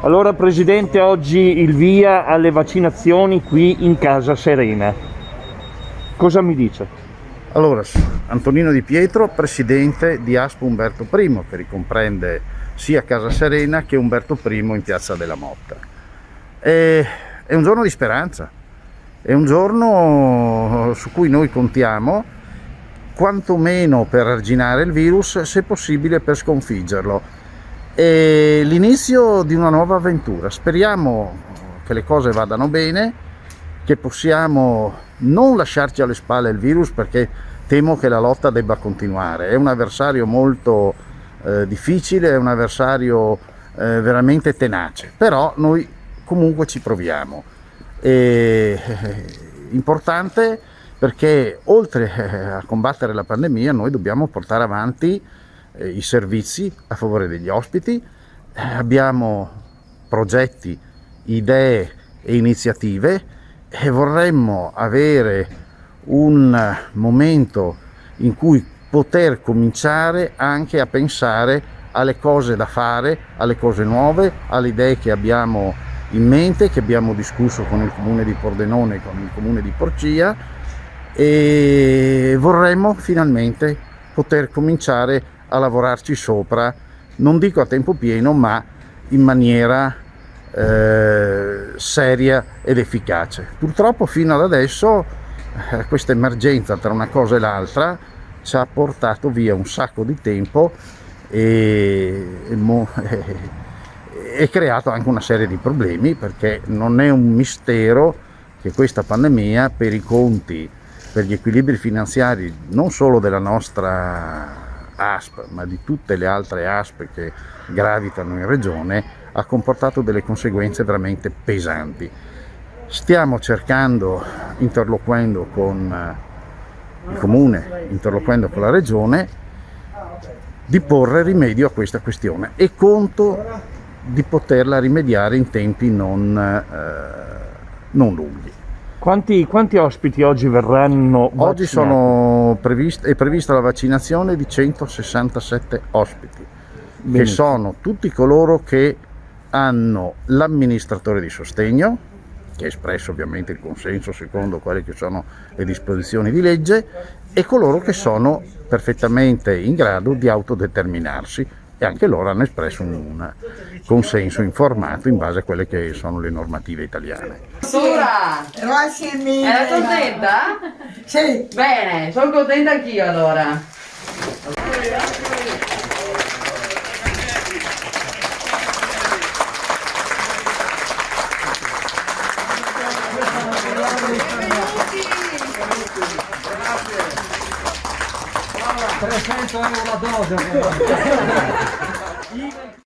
Allora Presidente, oggi il via alle vaccinazioni qui in Casa Serena. Cosa mi dice? Allora, Antonino Di Pietro, presidente di ASP Umberto I, che ricomprende sia Casa Serena che Umberto I in Piazza della Motta. È un giorno di speranza, è un giorno su cui noi contiamo, quantomeno per arginare il virus, se possibile per sconfiggerlo. È l'inizio di una nuova avventura. Speriamo che le cose vadano bene, che possiamo non lasciarci alle spalle il virus, perché temo che la lotta debba continuare. È un avversario molto difficile, è un avversario veramente tenace, però noi comunque ci proviamo. È importante perché oltre a combattere la pandemia noi dobbiamo portare avanti i servizi a favore degli ospiti. Abbiamo progetti, idee e iniziative e vorremmo avere un momento in cui poter cominciare anche a pensare alle cose da fare, alle cose nuove, alle idee che abbiamo in mente, che abbiamo discusso con il comune di Pordenone e con il comune di Porcia, e vorremmo finalmente poter cominciare a lavorarci sopra, non dico a tempo pieno, ma in maniera seria ed efficace. Purtroppo fino ad adesso questa emergenza, tra una cosa e l'altra, ci ha portato via un sacco di tempo e creato anche una serie di problemi, perché non è un mistero che questa pandemia, per i conti, per gli equilibri finanziari non solo della nostra ASP, ma di tutte le altre ASP che gravitano in regione, ha comportato delle conseguenze veramente pesanti. Stiamo cercando, interloquendo con il comune, interloquendo con la regione, di porre rimedio a questa questione, e conto di poterla rimediare in tempi non lunghi. Quanti ospiti oggi verranno vaccinati? Oggi è prevista la vaccinazione di 167 ospiti. Benissimo. Che sono tutti coloro che hanno l'amministratore di sostegno, che ha espresso ovviamente il consenso secondo quelle che sono le disposizioni di legge, e coloro che sono perfettamente in grado di autodeterminarsi, e anche loro hanno espresso un consenso informato in base a quelle che sono le normative italiane. Era contenta? Sì. Bene, sono contenta anch'io allora. €300 la dose.